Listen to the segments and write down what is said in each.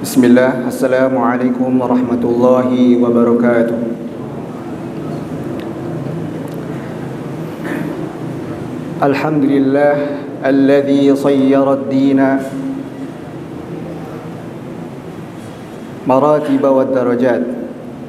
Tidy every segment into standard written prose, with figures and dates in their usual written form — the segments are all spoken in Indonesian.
Bismillah, Assalamualaikum warahmatullahi wabarakatuh. Alhamdulillah alladzi sayyara ad-dina maratib wa darajat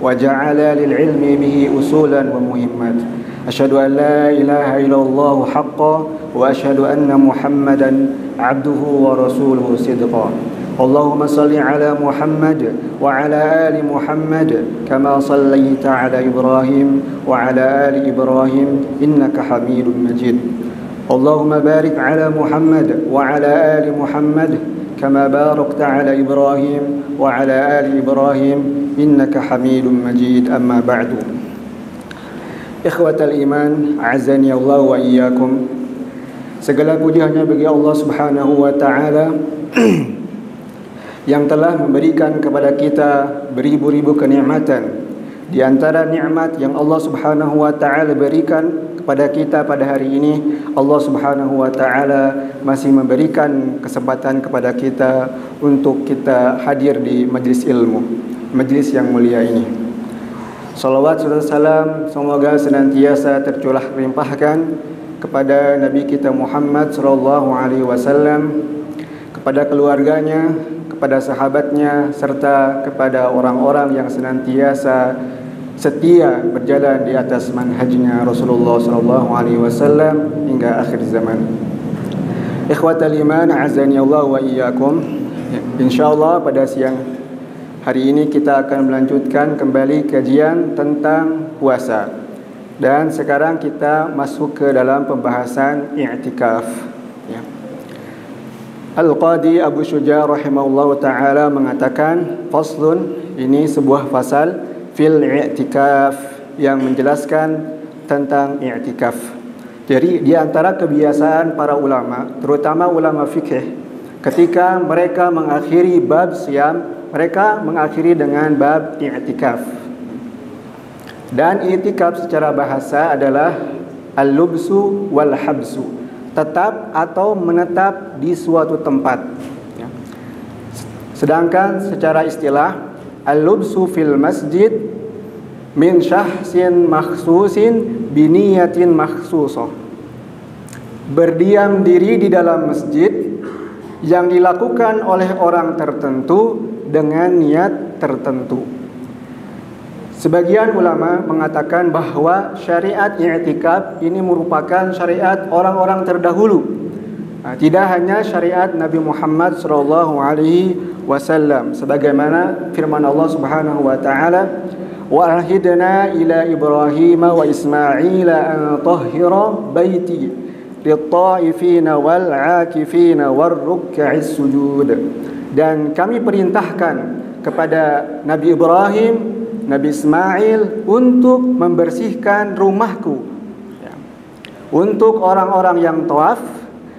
wa ja'ala lil ilmi bihi usulan wa muhimmat. Asyhadu an la ilaha illallah haqqan wa asyhadu anna Muhammadan abduhu wa rasuluhu sidqan. Allahumma salli ala Muhammad wa ala ali Muhammad kama sallaita ala Ibrahim wa ala ali Ibrahim innaka Hamidum Majid. Allahumma barik ala Muhammad wa ala ali Muhammad kama barakta ala Ibrahim wa ala ali Ibrahim innaka Hamidum Majid. Amma ba'du. Ikhwatal iman, a'azzani Allah wa iyyakum. Segala puji hanya bagi Allah Subhanahu wa taala yang telah memberikan kepada kita beribu-ribu kenikmatan. Di antara nikmat yang Allah Subhanahu wa taala berikan kepada kita pada hari ini, Allah Subhanahu wa taala masih memberikan kesempatan kepada kita untuk kita hadir di majlis ilmu, majlis yang mulia ini. Salawat serta salam semoga senantiasa tercurah limpahkan kepada Nabi kita Muhammad sallallahu alaihi wasallam, kepada keluarganya, kepada sahabatnya, serta kepada orang-orang yang senantiasa setia berjalan di atas manhajnya Rasulullah sallallahu alaihi wasallam hingga akhir zaman. Ikhwatal iman, a'azzani Allah wa iyyakum. Insyaallah pada siang hari ini kita akan melanjutkan kembali kajian tentang puasa. Dan sekarang kita masuk ke dalam pembahasan i'tikaf. Al-Qadi Abu Syuja rahimahullah ta'ala mengatakan, faslun, ini sebuah fasal fil i'tikaf yang menjelaskan tentang i'tikaf. Jadi di antara kebiasaan para ulama, terutama ulama fikih, ketika mereka mengakhiri bab siyam, mereka mengakhiri dengan bab i'tikaf. Dan i'tikaf secara bahasa adalah al-lubsu wal habsu, tetap atau menetap di suatu tempat. Sedangkan secara istilah, al-lubsu fil masjid min syahsin makhsusin biniyatin makhsusah, berdiam diri di dalam masjid yang dilakukan oleh orang tertentu dengan niat tertentu. Sebagian ulama mengatakan bahwa syariat i'tikaf ini merupakan syariat orang-orang terdahulu. Tidak hanya syariat Nabi Muhammad sallallahu alaihi wasallam, sebagaimana firman Allah Subhanahu wa taala, wa ahidna ila Ibrahim wa Ismail an tahhira baiti lit-ta'ifina wal 'akifina war ruk'is sujud. Dan kami perintahkan kepada Nabi Ibrahim, Nabi Ismail untuk membersihkan rumahku untuk orang-orang yang tawaf,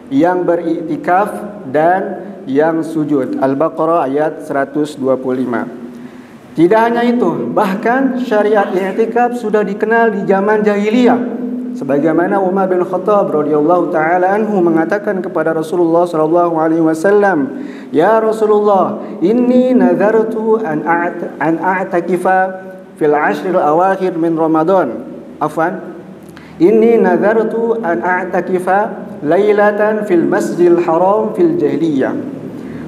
yang beriktikaf dan yang sujud. Al-Baqarah ayat 125. Tidak hanya itu, bahkan syariat i'tikaf sudah dikenal di zaman jahiliyah. Sebagaimana Umar bin Khattab radhiyallahu taala anhu mengatakan kepada Rasulullah sallallahu alaihi wasallam, "Ya Rasulullah, inni nazartu an a'takifa fil ashril awakhir min Ramadan." Inni nazartu an a'takifa lailatan fil Masjidil Haram fil jahiliyah.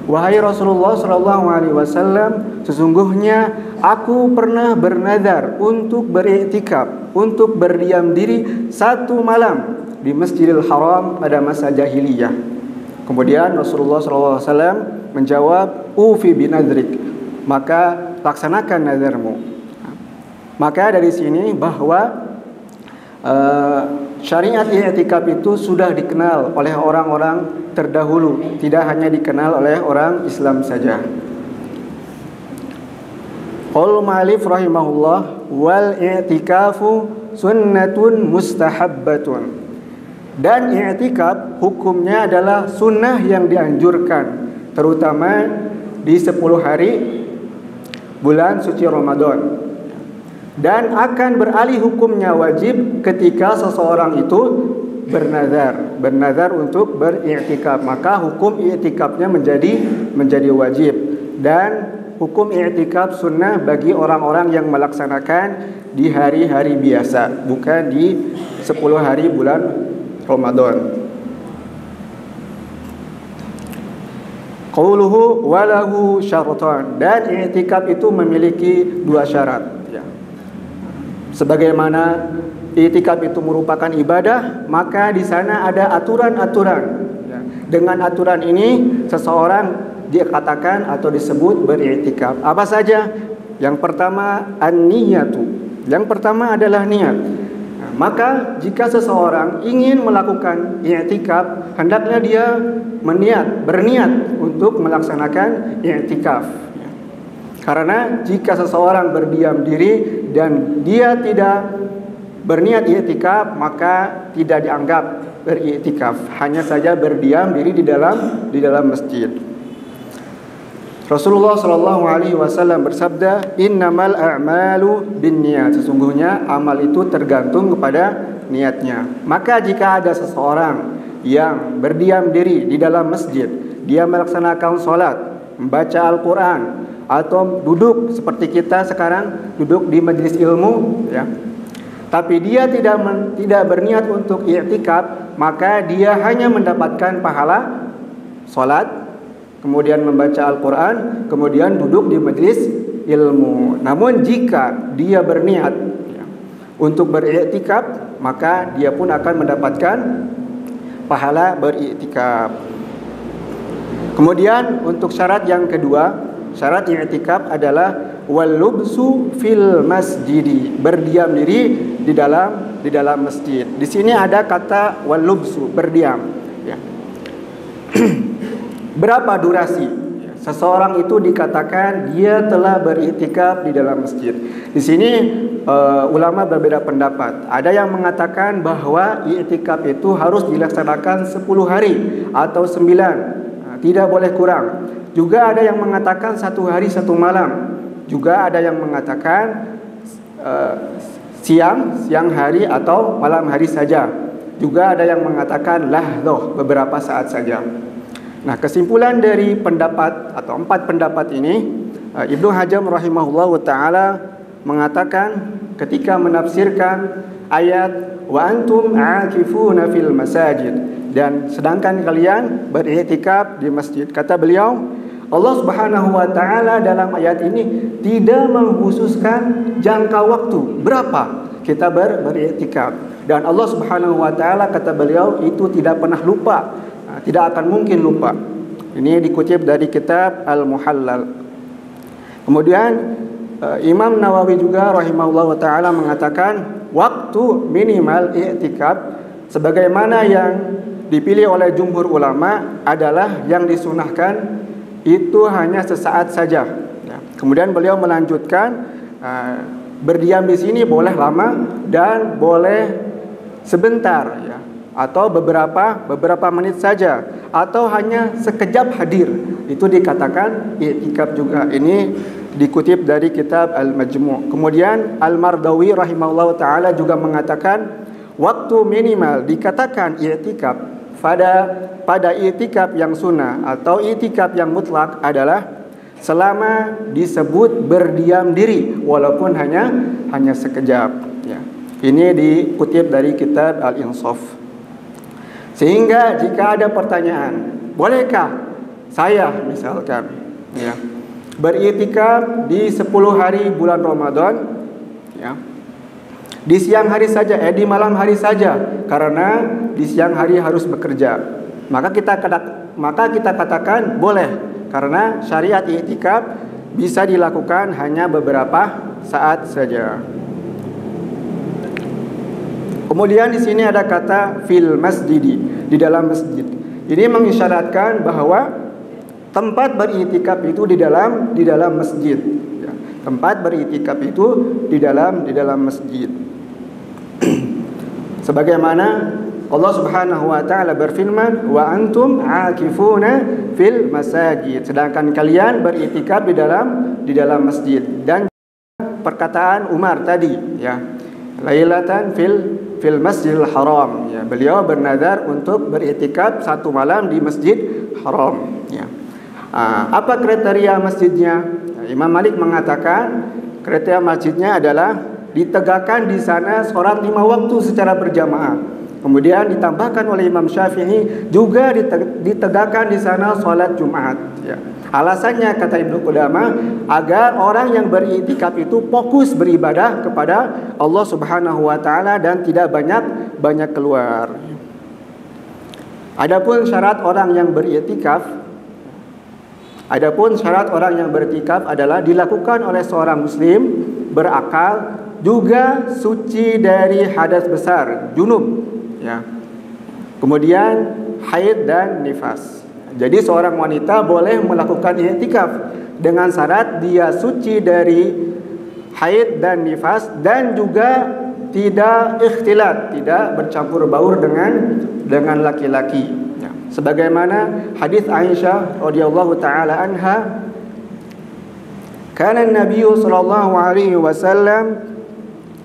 Wahai Rasulullah sallallahu alaihi wasallam, sesungguhnya aku pernah bernazar untuk beriktikaf, untuk berdiam diri satu malam di Masjidil Haram pada masa jahiliyah. Kemudian Rasulullah sallallahu alaihi wasallam menjawab, "Ufi binadrik," maka laksanakan nazarmu. Maka dari sini bahwa syariat i'tikaf itu sudah dikenal oleh orang-orang terdahulu, tidak hanya dikenal oleh orang Islam saja. Qul ma'alif rahimahullah, wal i'tikafu sunnatun mustahabbatun. Dan i'tikaf hukumnya adalah sunnah yang dianjurkan, terutama di 10 hari bulan suci Ramadan. Dan akan beralih hukumnya wajib ketika seseorang itu bernazar untuk beriktikaf, maka hukum iktikafnya menjadi wajib. dan hukum i'tikaf sunnah bagi orang-orang yang melaksanakan di hari-hari biasa, bukan di 10 hari bulan Ramadan. Qauluhu walahu syaratan, dan i'tikaf itu memiliki 2 syarat ya. Sebagaimana i'tikaf itu merupakan ibadah, maka di sana ada aturan-aturan ya. Dengan aturan ini seseorang dikatakan atau disebut beriktikaf. Apa saja? Yang pertama an-niyatu. Yang pertama adalah niat. Nah, maka jika seseorang ingin melakukan i'tikaf, hendaknya dia berniat untuk melaksanakan i'tikaf. Karena jika seseorang berdiam diri dan dia tidak berniat i'tikaf, maka tidak dianggap beriktikaf, hanya saja berdiam diri di dalam masjid. Rasulullah Shallallahu Alaihi Wasallam bersabda, innamal a'malu binniyat, sesungguhnya amal itu tergantung kepada niatnya. Maka jika ada seseorang yang berdiam diri di dalam masjid, dia melaksanakan sholat, membaca Al-Quran, atau duduk seperti kita sekarang duduk di majelis ilmu, ya, tapi dia tidak berniat untuk i'tikaf, maka dia hanya mendapatkan pahala sholat, kemudian membaca Al-Quran, kemudian duduk di majelis ilmu. Namun jika dia berniat untuk beriktikaf, maka dia pun akan mendapatkan pahala beriktikaf. Kemudian untuk syarat yang kedua, syarat i'tikaf adalah walubsu fil masjidi, berdiam diri di dalam masjid. Di sini ada kata walubsu, berdiam ya. Berapa durasi seseorang itu dikatakan dia telah beriktikaf di dalam masjid? Di sini ulama berbeda pendapat. Ada yang mengatakan bahwa iktikaf itu harus dilaksanakan 10 hari atau 9, tidak boleh kurang. Juga ada yang mengatakan 1 hari 1 malam. Juga ada yang mengatakan siang hari atau malam hari saja. Juga ada yang mengatakan lahdoh, beberapa saat saja. Nah, kesimpulan dari pendapat atau 4 pendapat ini, Ibnu Hajar rahimahullah ta'ala mengatakan ketika menafsirkan ayat wa antum aakifuna fil masajid, dan sedangkan kalian beriktikaf di masjid, kata beliau, Allah Subhanahu wa ta'ala dalam ayat ini tidak mengkhususkan jangka waktu berapa kita beriktikaf, dan Allah Subhanahu wa ta'ala, kata beliau, itu tidak pernah lupa, tidak akan mungkin lupa. Ini dikutip dari kitab Al-Muhallal. Kemudian Imam Nawawi juga rahimahullah ta'ala mengatakan waktu minimal i'tikaf sebagaimana yang dipilih oleh jumhur ulama adalah yang disunahkan itu hanya sesaat saja. Kemudian beliau melanjutkan berdiam di sini boleh lama dan boleh sebentar ya, atau beberapa menit saja, atau hanya sekejap hadir, itu dikatakan i'tikaf juga. Ini dikutip dari kitab Al-Majmu'. Kemudian Al-Mardawi rahimahullah ta'ala juga mengatakan waktu minimal dikatakan i'tikaf pada i'tikaf yang sunnah atau i'tikaf yang mutlak adalah selama disebut berdiam diri walaupun hanya sekejap ya. Ini dikutip dari kitab Al-Insaf. Sehingga jika ada pertanyaan, bolehkah saya misalkan ya, beriktikaf di 10 hari bulan Ramadan ya, di siang hari saja, di malam hari saja, karena di siang hari harus bekerja. Maka kita katakan boleh, karena syariat iktikaf bisa dilakukan hanya beberapa saat saja. Kemudian di sini ada kata fil masjidi, di dalam masjid. Ini mengisyaratkan bahwa tempat beriktikaf itu di dalam masjid. Ya, tempat beriktikaf itu di dalam masjid. Sebagaimana Allah Subhanahu wa ta'ala berfirman, wa antum aakifuna fil masajid, sedangkan kalian beriktikaf di dalam masjid. Dan perkataan Umar tadi ya, lailatan fil Masjidil Haram ya, beliau bernazar untuk beriktikaf 1 malam di Masjid Haram ya. Apa kriteria masjidnya? Imam Malik mengatakan kriteria masjidnya adalah ditegakkan di sana sholat 5 waktu secara berjamaah. Kemudian ditambahkan oleh Imam Syafi'i juga ditegakkan di sana sholat Jumat. Ya. Alasannya kata Ibnu Qudamah agar orang yang beriktikaf itu fokus beribadah kepada Allah Subhanahu wa taala dan tidak banyak keluar. Adapun syarat orang yang beriktikaf adalah dilakukan oleh seorang muslim berakal, juga suci dari hadas besar, junub, ya. Kemudian haid dan nifas. Jadi seorang wanita boleh melakukan i'tikaf dengan syarat dia suci dari haid dan nifas dan juga tidak ikhtilat, tidak bercampur baur dengan laki-laki. Ya. Sebagaimana hadis Aisyah radhiyallahu taala anha, kana Nabi sallallahu alaihi wasallam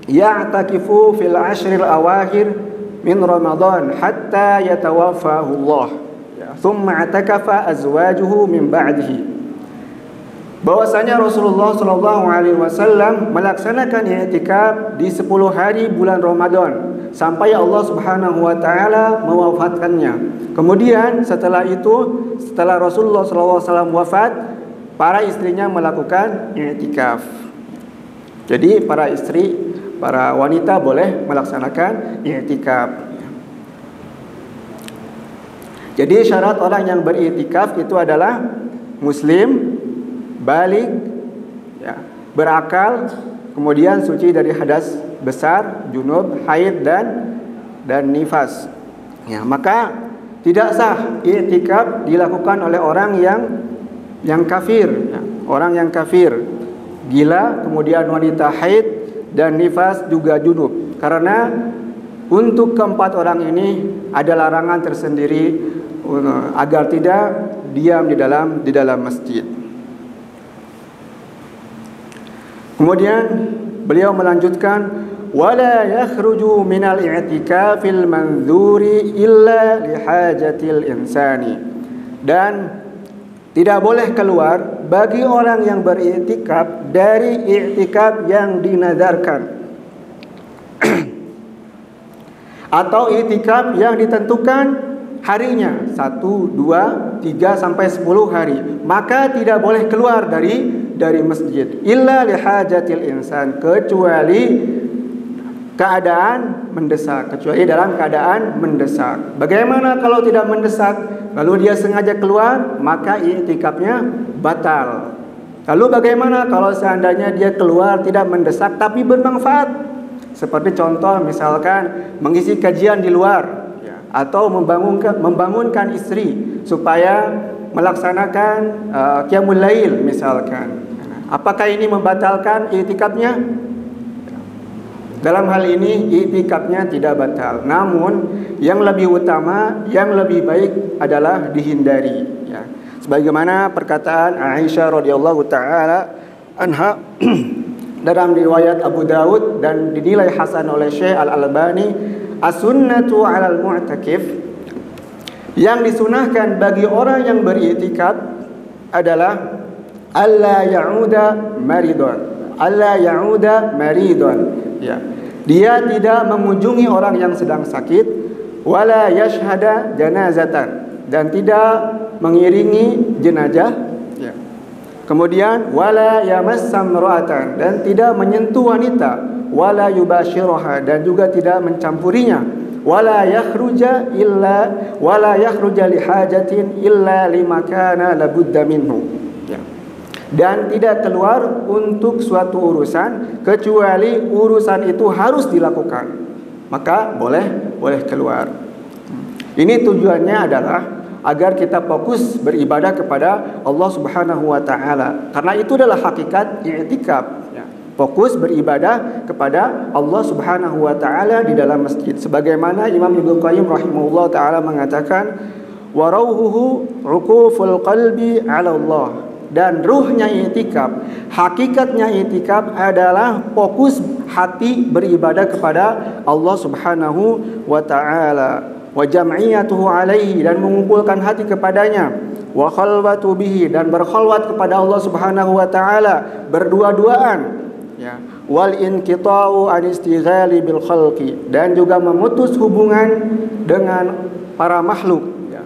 ya'takifu fil ashril awakhir min Ramadan hatta yatawaffahu Allah. Thumma atakafa azwajuhu min ba'dihi. Bahwasanya Rasulullah sallallahu alaihi wasallam melaksanakan i'tikaf di 10 hari bulan Ramadan sampai Allah Subhanahu wa taala mewafatkannya. Kemudian setelah Rasulullah sallallahu alaihi wasallam wafat, para istrinya melakukan i'tikaf. Jadi para wanita boleh melaksanakan i'tikaf. Jadi syarat orang yang beriktikaf itu adalah muslim, baligh, ya, berakal, kemudian suci dari hadas besar, junub, haid dan nifas. Ya, maka tidak sah iktikaf dilakukan oleh orang yang kafir, ya, orang yang kafir, gila, kemudian wanita haid dan nifas juga junub. Karena untuk keempat orang ini ada larangan tersendiri agar tidak diam di dalam masjid. Kemudian beliau melanjutkan, wala yakhruju minal i'tikafil manzuri illa lihajatil insani. Dan tidak boleh keluar bagi orang yang beriktikaf dari iktikaf yang dinazarkan atau iktikaf yang ditentukan harinya 1, 2, 3 sampai 10 hari, maka tidak boleh keluar dari masjid illa lihajatil insan, kecuali dalam keadaan mendesak. Bagaimana kalau tidak mendesak lalu dia sengaja keluar, maka i'tikafnya batal. Lalu bagaimana kalau seandainya dia keluar tidak mendesak tapi bermanfaat? Seperti contoh misalkan mengisi kajian di luar, atau membangunkan istri supaya melaksanakan qiyamul lail misalkan. Apakah ini membatalkan i'tikafnya? Dalam hal ini i'tikafnya tidak batal. Namun yang lebih utama, yang lebih baik adalah dihindari, ya. Sebagaimana perkataan Aisyah radhiyallahu taala anha dalam riwayat Abu Daud dan dinilai hasan oleh Syekh Al-Albani, as-sunnatu 'alal mu'takif, yang disunahkan bagi orang yang beriktikaf adalah alla ya'uda maridon, ya. Dia tidak mengunjungi orang yang sedang sakit, wala yashhada janazatan, dan tidak mengiringi jenazah, ya. Kemudian wala yamassam ra'atan, dan tidak menyentuh wanita, wala yubashiraha, dan juga tidak mencampurinya, wala yakhruja lihajatin illa limakana labudda minhu, ya. Dan tidak keluar untuk suatu urusan kecuali urusan itu harus dilakukan, maka boleh keluar. Ini tujuannya adalah agar kita fokus beribadah kepada Allah Subhanahu wa taala. Karena itu adalah hakikat i'tikaf, ya. Fokus beribadah kepada Allah Subhanahu wa taala di dalam masjid. Sebagaimana Imam Ibnu Qayyim rahimahullah taala mengatakan, wa rauhuhu uquful qalbi 'ala Allah. Dan ruhnya i'tikaf, hakikatnya i'tikaf adalah fokus hati beribadah kepada Allah Subhanahu wa taala, wa jam'iyatuhu alaihi, dan mengumpulkan hati kepadanya, wa khalwatu bihi, dan berkhalwat kepada Allah Subhanahu wa taala, berdua-duaan, ya. Wal inqita'u an istighali bil khalqi, dan juga memutus hubungan dengan para makhluk, ya.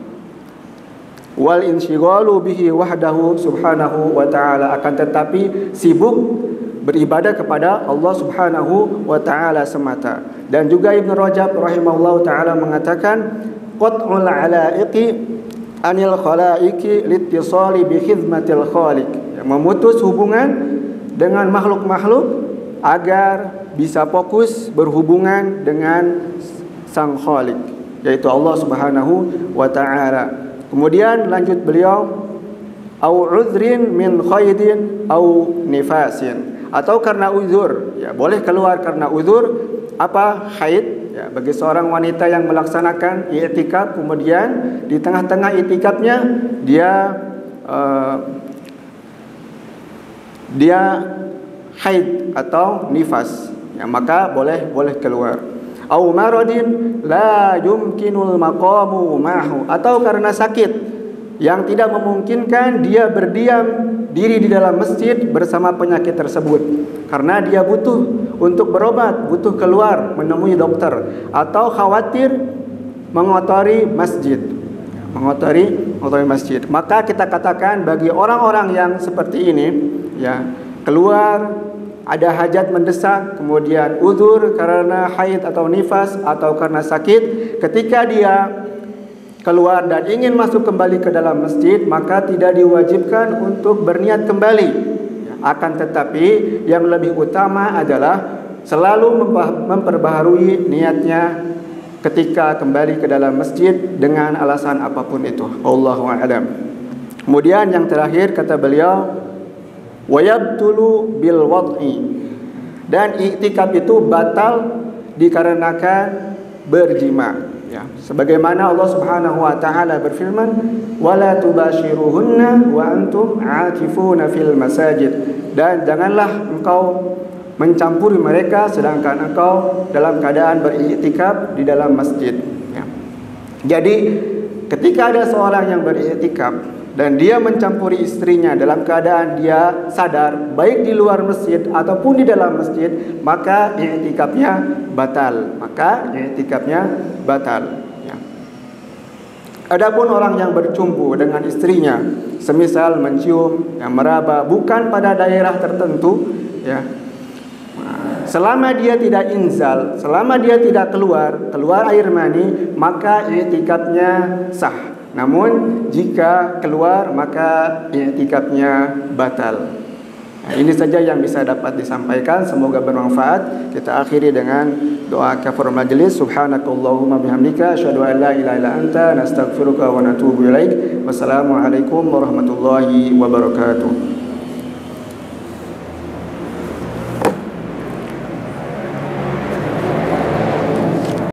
Wal insyighalu bihi wahdahu subhanahu wa ta'ala, akan tetapi sibuk beribadah kepada Allah Subhanahu wa ta'ala semata. Dan juga Ibn Rajab rahimahullah ta'ala mengatakan qat'ul alaiqi anil khalaiqi litisali bi khidmatil khaliq, ya, memutus hubungan dengan makhluk-makhluk agar bisa fokus berhubungan dengan Sang Khaliq, yaitu Allah Subhanahu wa ta'ala. Kemudian lanjut beliau, au udhrin min khaydin au nifasin, atau karena uzur, ya, boleh keluar karena uzur. Apa? Haid, ya, bagi seorang wanita yang melaksanakan i'tikaf, kemudian di tengah-tengah i'tikafnya dia haid atau nifas, ya, maka boleh keluar. Au maradin la yumkinul maqamu ma'hu, atau karena sakit yang tidak memungkinkan dia berdiam diri di dalam masjid bersama penyakit tersebut, karena dia butuh untuk berobat, butuh keluar menemui dokter, atau khawatir mengotori masjid, maka kita katakan bagi orang-orang yang seperti ini, ya, keluar ada hajat mendesak, kemudian uzur karena haid atau nifas atau karena sakit, ketika dia keluar dan ingin masuk kembali ke dalam masjid, maka tidak diwajibkan untuk berniat kembali. Akan tetapi yang lebih utama adalah selalu memperbaharui niatnya ketika kembali ke dalam masjid dengan alasan apapun itu. Wallahu a'lam. Kemudian yang terakhir kata beliau, wayabtulu bil wad'i, dan i'tikaf itu batal dikarenakan berjima, ya, sebagaimana Allah Subhanahu wa taala berfirman, wala tubashiruhunna wa antum aakifuna fil masajid, dan janganlah engkau mencampuri mereka sedangkan engkau dalam keadaan beriktikaf di dalam masjid, ya. Jadi ketika ada seorang yang beriktikaf dan dia mencampuri istrinya dalam keadaan dia sadar, baik di luar masjid ataupun di dalam masjid, maka i'tikafnya batal. Ya. Adapun orang yang bercumbu dengan istrinya, semisal mencium, yang meraba, bukan pada daerah tertentu, ya, selama dia tidak inzal, selama dia tidak keluar air mani, maka i'tikafnya sah. Namun jika keluar, maka i'tikafnya batal. Nah, ini saja yang bisa dapat disampaikan, semoga bermanfaat. Kita akhiri dengan doa kafaratul majelis. Subhanakallahumma bihamdika asyhadu an la ilaha illa anta nastaghfiruka wa natubu ilaik. Wassalamualaikum warahmatullahi wabarakatuh.